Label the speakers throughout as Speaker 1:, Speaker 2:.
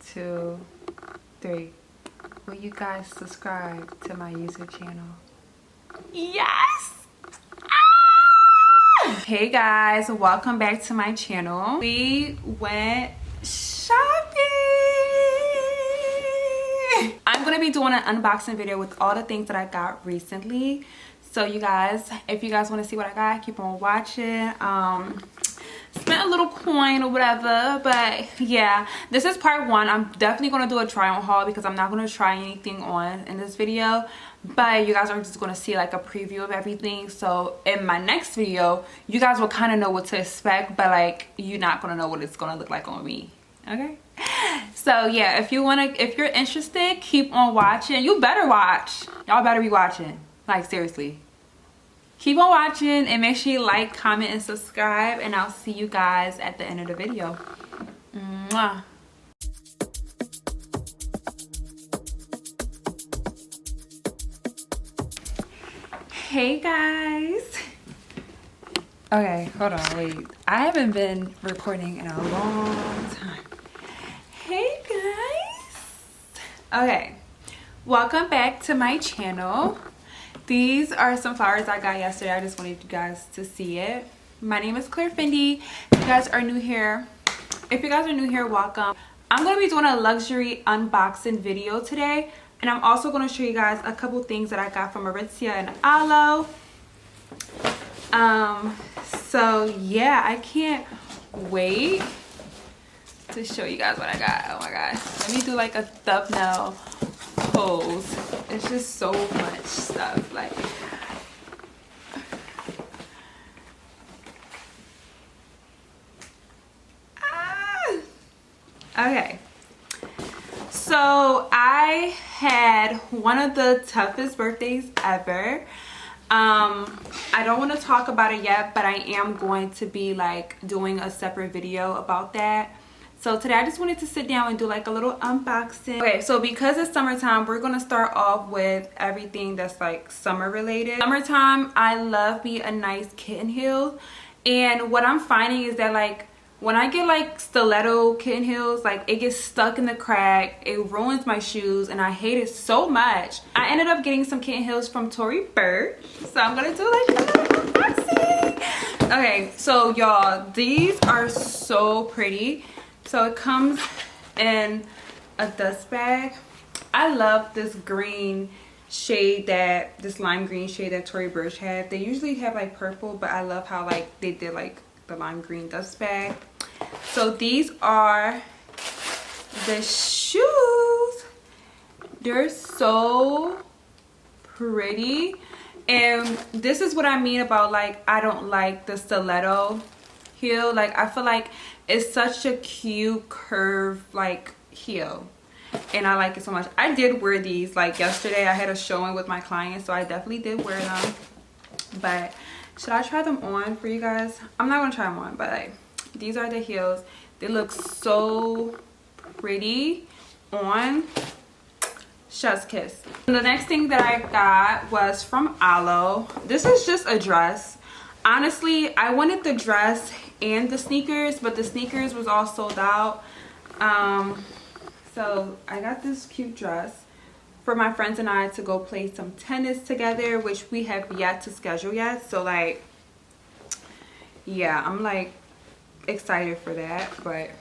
Speaker 1: 2, 3. Will you guys subscribe to my YouTube channel? Yes! Ah! Hey guys, welcome back to my channel. We went shopping. I'm gonna be doing an unboxing video with all the things that I got recently. So you guys, if you guys want to see what I got, keep on watching. Spent a little coin or whatever, but yeah, this is part 1. I'm definitely going to do a try on haul because I'm not going to try anything on in this video, but you guys are just going to see like a preview of everything. So in my next video, you guys will kind of know what to expect, but like you're not going to know what it's going to look like on me. Okay, so yeah, if you're interested, keep on watching. You better watch. Y'all better be watching, like seriously. Keep on watching and make sure you like, comment, and subscribe, and I'll see you guys at the end of the video. Mwah. Hey guys. Okay, hold on, wait. I haven't been recording in a long time. Hey guys. Okay, welcome back to my channel. These are some flowers I got yesterday. I just wanted you guys to see it. My name is ClaireFendy. If you guys are new here, welcome. I'm going to be doing a luxury unboxing video today. And I'm also going to show you guys a couple things that I got from Aritzia and ALO. So yeah, I can't wait to show you guys what I got. Oh my gosh. Let me do like a thumbnail pose. It's just so much stuff, like okay, so I had one of the toughest birthdays ever. I don't want to talk about it yet, but I am going to be like doing a separate video about that. So today I just wanted to sit down and do like a little unboxing. Okay, so because it's summertime, we're gonna start off with everything that's like summer related. Summertime, I love me a nice kitten heel. And what I'm finding is that like when I get like stiletto kitten heels, like it gets stuck in the crack, it ruins my shoes, and I hate it so much. I ended up getting some kitten heels from Tory Burch, so I'm gonna do like a little unboxing. Okay, so y'all, these are so pretty. So it comes in a dust bag. I love this green shade, this lime green shade that Tory Burch had. They usually have like purple, but I love how like they did like the lime green dust bag. So these are the shoes. They're so pretty. And this is what I mean about like I don't like the stiletto heel. Like I feel like it's such a cute curve like heel, and I like it so much. I did wear these like yesterday. I had a showing with my client, so I definitely did wear them. But should I try them on for you guys? I'm not gonna try them on, but like these are the heels. They look so pretty on. Chef's kiss. And the next thing that I got was from ALO. This is just a dress. Honestly, I wanted the dress and the sneakers, but the sneakers was all sold out. So I got this cute dress for my friends and I to go play some tennis together, which we have yet to schedule yet. So like, yeah, I'm like excited for that, but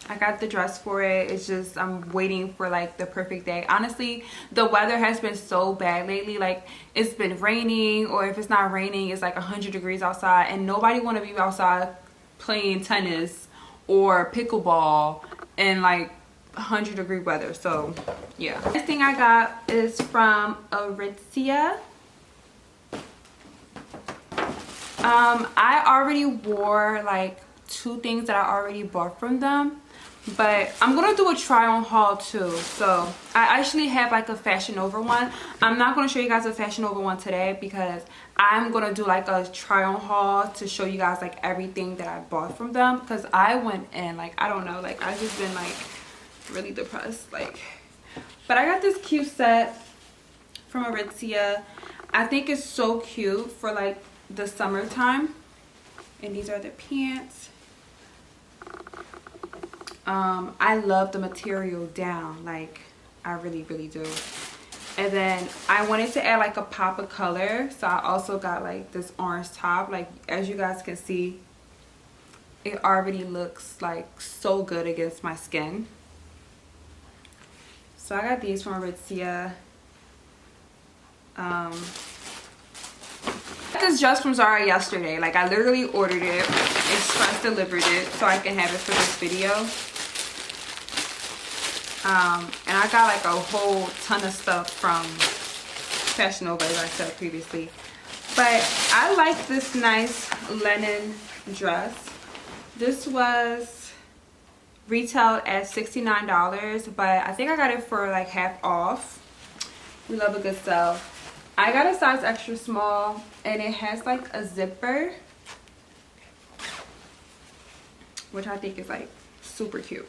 Speaker 1: I got the dress for it. It's just I'm waiting for like the perfect day. Honestly, the weather has been so bad lately. Like it's been raining, or if it's not raining, it's like 100 degrees outside, and nobody want to be outside playing tennis or pickleball in like 100-degree weather. So yeah. Next thing I got is from Aritzia. I already wore like 2 things that I already bought from them, but I'm gonna do a try on haul too. So I actually have like a Fashion Over one. I'm not gonna show you guys a Fashion Over one today because I'm gonna do like a try on haul to show you guys like everything that I bought from them, because I went in like, I don't know, like I've just been like really depressed, like. But I got this cute set from Aritzia. I think it's so cute for like the summertime. And these are the pants. I love the material down, like I really do. And then I wanted to add like a pop of color, so I also got like this orange top. Like as you guys can see, it already looks like so good against my skin. So I got these from Aritzia. I got this just from Zara yesterday. Like I literally ordered it, express delivered it so I can have it for this video. And I got like a whole ton of stuff from Fashion Nova, as I said previously. But I like this nice linen dress. This was retailed at $69, but I think I got it for like half off. We love a good sale. I got a size extra small, and it has like a zipper, which I think is like super cute.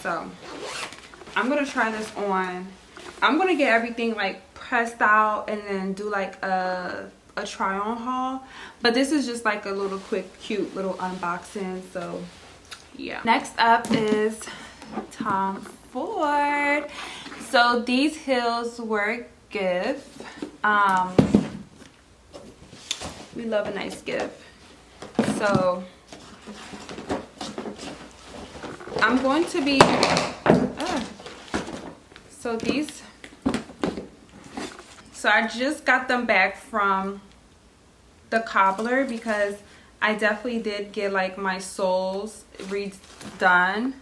Speaker 1: So I'm gonna try this on. I'm gonna get everything like pressed out and then do like a try on haul, but this is just like a little quick cute little unboxing. So yeah, next up is Tom Ford. So these heels were a gift. We love a nice gift. So I'm going to be so I just got them back from the cobbler because I definitely did get like my soles redone.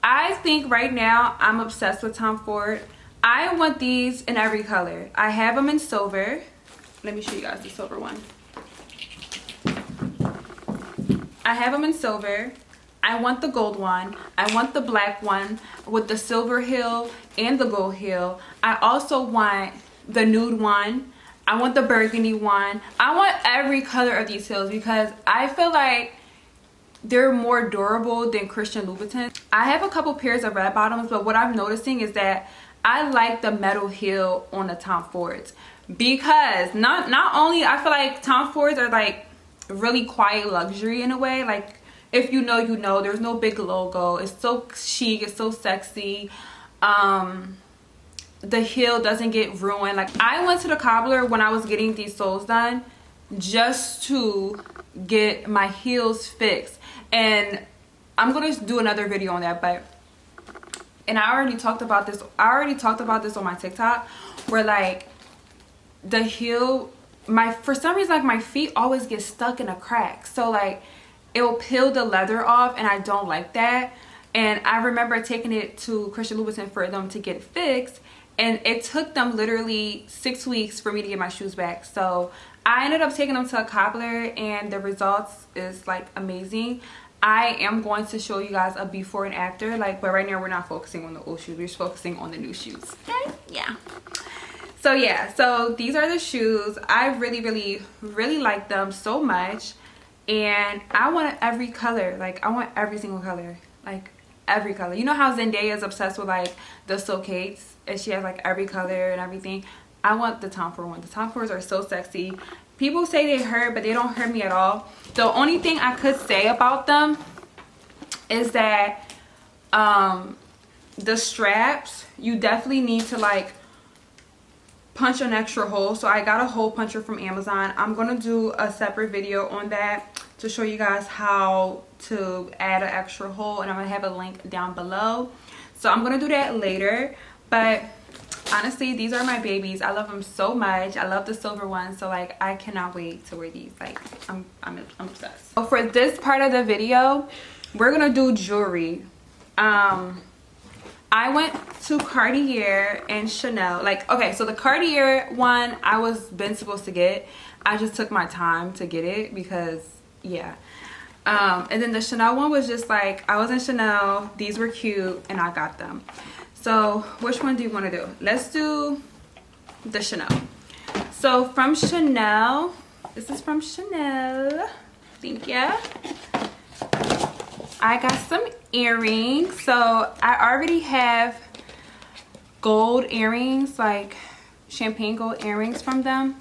Speaker 1: I think right now I'm obsessed with Tom Ford. I want these in every color. I have them in silver. Let me show you guys the silver one. I have them in silver. I want the gold one. I want the black one with the silver heel and the gold heel. I also want the nude one. I want the burgundy one. I want every color of these heels because I feel like they're more durable than Christian Louboutin. I have a couple pairs of red bottoms, but what I'm noticing is that I like the metal heel on the Tom Fords because not only I feel like Tom Fords are like really quiet luxury in a way. Like if you know, you know. There's no big logo. It's so chic. It's so sexy. The heel doesn't get ruined. Like I went to the cobbler when I was getting these soles done just to get my heels fixed, and I'm gonna do another video on that. But and I already talked about this on my TikTok, where like the heel, for some reason like my feet always get stuck in a crack, so like it will peel the leather off, and I don't like that. And I remember taking it to Christian Louboutin for them to get fixed, and it took them literally 6 weeks for me to get my shoes back. So I ended up taking them to a cobbler, and the results is like amazing. I am going to show you guys a before and after, like, but right now we're not focusing on the old shoes, we're just focusing on the new shoes. Okay, yeah. So yeah, so these are the shoes. I really like them so much, and I want every color. Like I want every single color, like every color. You know how Zendaya is obsessed with like the silkates, and she has like every color and everything. I want the Tom Ford one. The Tom Fords are so sexy. People say they hurt, but they don't hurt me at all. The only thing I could say about them is that the straps, you definitely need to like punch an extra hole. So I got a hole puncher from Amazon. I'm gonna do a separate video on that to show you guys how to add an extra hole, and I'm gonna have a link down below. So I'm gonna do that later. But honestly, these are my babies. I love them so much. I love the silver one, so like I cannot wait to wear these. Like I'm obsessed. So for this part of the video, we're gonna do jewelry. I went to Cartier and Chanel. Like, okay, so the Cartier one I was been supposed to get. I just took my time to get it because yeah. And then the Chanel one was just like, I was in Chanel, these were cute, and I got them. So which one do you want to do? Let's do the Chanel. So from Chanel, this is from Chanel. Thank you. I got some earrings. So I already have gold earrings, like champagne gold earrings from them.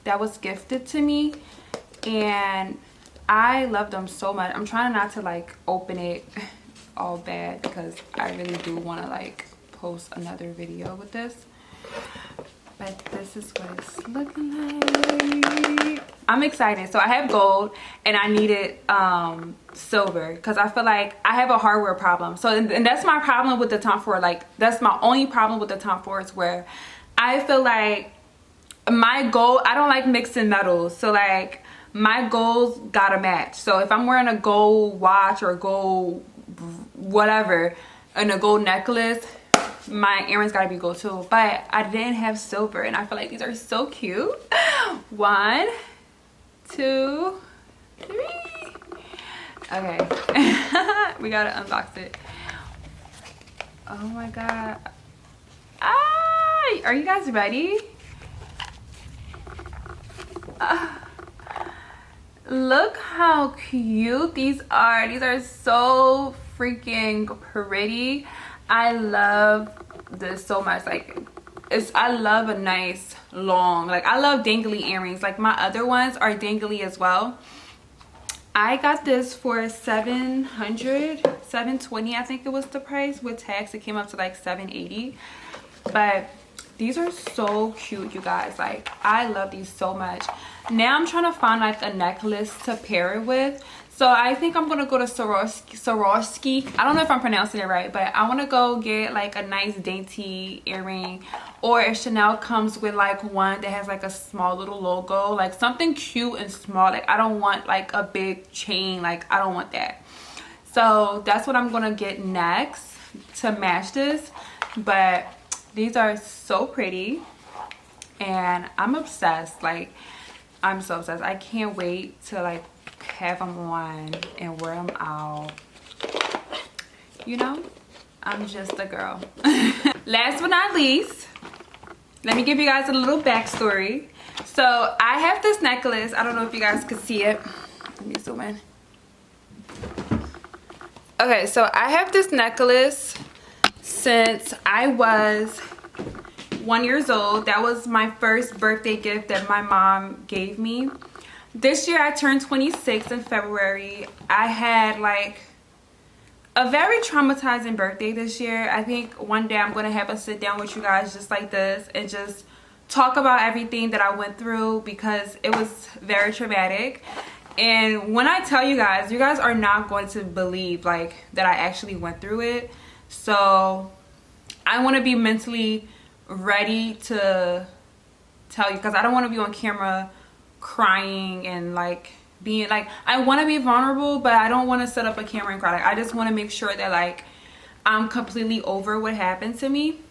Speaker 1: That was gifted to me, and I love them so much. I'm trying not to like open it all bad because I really do want to like post another video with this. But this is what it's looking like. I'm excited. So I have gold and I needed silver because I feel like I have a hardware problem. So and that's my problem with the Tom Ford. Like that's my only problem with the Tom Fords, where I feel like my gold, I don't like mixing metals. So like my golds gotta match. So if I'm wearing a gold watch or gold whatever and a gold necklace, my earrings gotta be gold too. But I didn't have silver and I feel like these are so cute. 1, 2, 3. Okay. We gotta unbox it. Oh my god. Ah, are you guys ready? Look how cute these are. These are so freaking pretty. I love this so much. Like I love a nice long, like I love dangly earrings. Like my other ones are dangly as well. I got this for $720, I think it was the price. With tax it came up to like $780. But these are so cute, you guys. Like I love these so much. Now I'm trying to find like a necklace to pair it with. So I think I'm gonna go to Swarovski. I don't know if I'm pronouncing it right, but I want to go get like a nice dainty earring, or if Chanel comes with like one that has like a small little logo, like something cute and small. Like I don't want like a big chain. Like I don't want that. So that's what I'm gonna get next to match this. But these are so pretty and I'm obsessed. Like I'm so obsessed. I can't wait to like have them on and wear them out. You know, I'm just a girl. Last but not least, let me give you guys a little backstory. So I have this necklace. I don't know if you guys can see it. Let me zoom in. Okay, so I have this necklace since I was 1 year old. That was my first birthday gift that my mom gave me. This year I turned 26 in February. I had like a very traumatizing birthday this year. I think one day I'm going to have a sit down with you guys just like this and just talk about everything that I went through, because it was very traumatic. And when I tell you guys are not going to believe like that I actually went through it. So I want to be mentally ready to tell you, because I don't want to be on camera crying and like being like, I want to be vulnerable, but I don't want to set up a camera and cry. Like I just want to make sure that like I'm completely over what happened to me.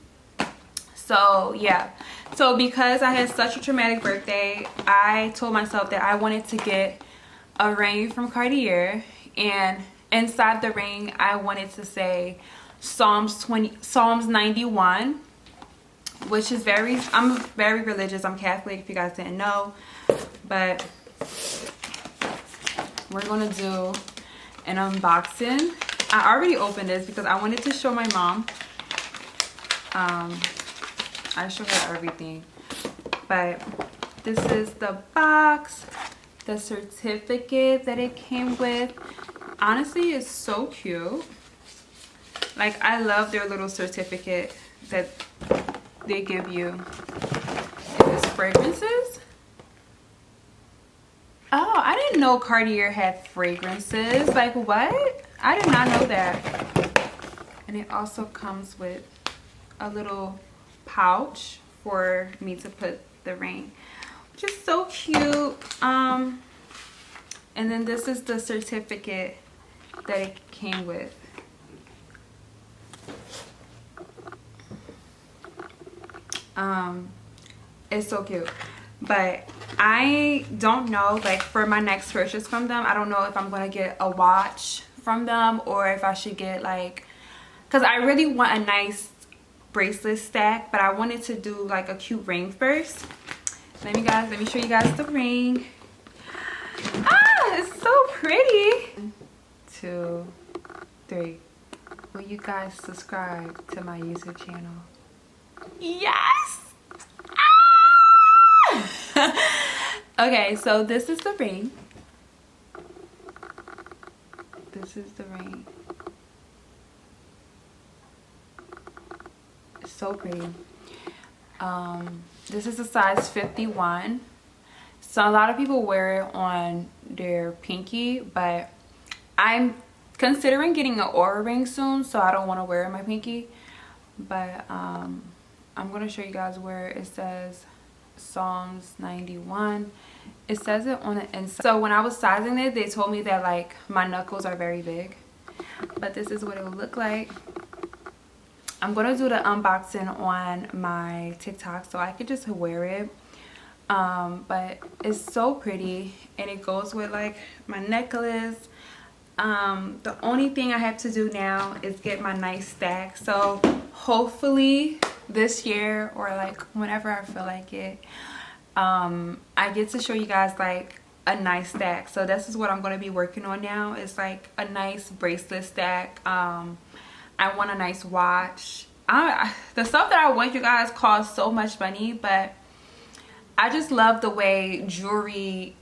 Speaker 1: So yeah, so because I had such a traumatic birthday, I told myself that I wanted to get a ring from Cartier, and inside the ring I wanted to say Psalms 91, which is I'm very religious. I'm Catholic, if you guys didn't know. But we're gonna do an unboxing. I already opened this because I wanted to show my mom. I show her everything. But this is the box, the certificate that it came with. Honestly, it's so cute. Like I love their little certificate that they give you. It is fragrances. Oh, I didn't know Cartier had fragrances. Like what? I did not know that. And it also comes with a little pouch for me to put the ring, which is so cute. And then this is the certificate that it came with. It's so cute. But I don't know, like for my next purchase from them, I don't know if I'm gonna get a watch from them or if I should get like, because I really want a nice bracelet stack, but I wanted to do like a cute ring first. Let me show you guys the ring. Ah, it's so pretty. 1, 2, 3. Will you guys subscribe to my YouTube channel? Yes. Okay, so this is the ring. This is the ring. so pretty. This is a size 51. So a lot of people wear it on their pinky, but I'm considering getting an aura ring soon, so I don't want to wear it on my pinky. But I'm going to show you guys where it says Psalms 91. It says it on the inside. So when I was sizing it, they told me that like my knuckles are very big, but this is what it would look like. I'm going to do the unboxing on my TikTok so I could just wear it. But it's so pretty, and it goes with like my necklace. The only thing I have to do now is get my nice stack. So hopefully this year, or like whenever I feel like it, I get to show you guys like a nice stack. So this is what I'm going to be working on now. It's like a nice bracelet stack. I want a nice watch. The stuff that I want, you guys, costs so much money, but I just love the way jewelry.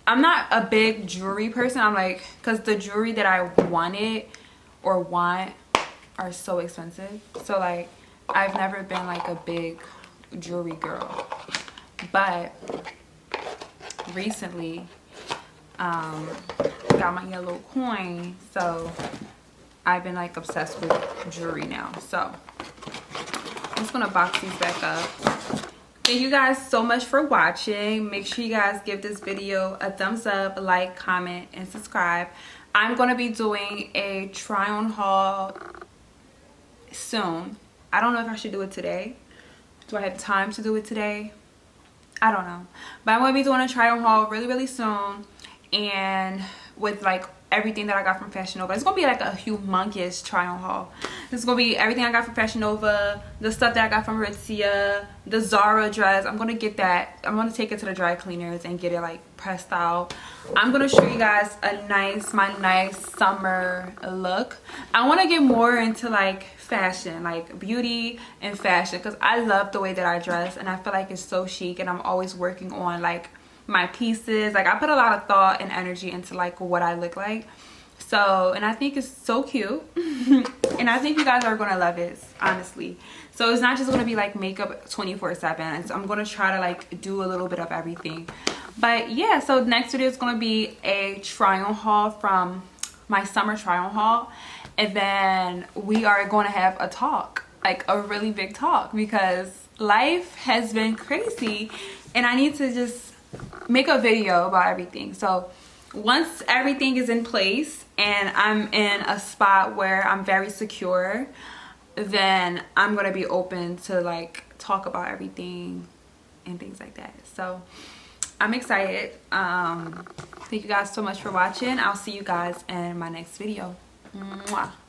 Speaker 1: I'm not a big jewelry person. I'm like, because the jewelry that I wanted or want are so expensive. So like, I've never been like a big jewelry girl. But recently, got my yellow coin. So I've been like obsessed with jewelry now. So I'm just gonna box these back up. Thank you guys so much for watching. Make sure you guys give this video a thumbs up, like, comment, and subscribe. I'm gonna be doing a try on haul soon. I don't know if I should do it today. Do I have time to do it today? I don't know. But I'm gonna be doing a try on haul really soon, and with like everything that I got from Fashion Nova. It's gonna be like a humongous try on haul. It's gonna be everything I got from Fashion Nova, the stuff that I got from Aritzia, the Zara dress. I'm gonna get that. I'm gonna take it to the dry cleaners and get it like pressed out. I'm gonna show you guys my nice summer look. I want to get more into like fashion, like beauty and fashion, because I love the way that I dress, and I feel like it's so chic, and I'm always working on like my pieces. Like I put a lot of thought and energy into like what I look like. So, and I think it's so cute. And I think you guys are gonna love it, honestly. So it's not just gonna be like makeup 24/7. I'm gonna try to like do a little bit of everything. But yeah, so next video is gonna be a try on haul from my summer try on haul, and then we are going to have a talk, like a really big talk, because life has been crazy and I need to just make a video about everything. So once everything is in place and I'm in a spot where I'm very secure, then I'm gonna be open to like talk about everything and things like that. So I'm excited. Thank you guys so much for watching. I'll see you guys in my next video. Mwah.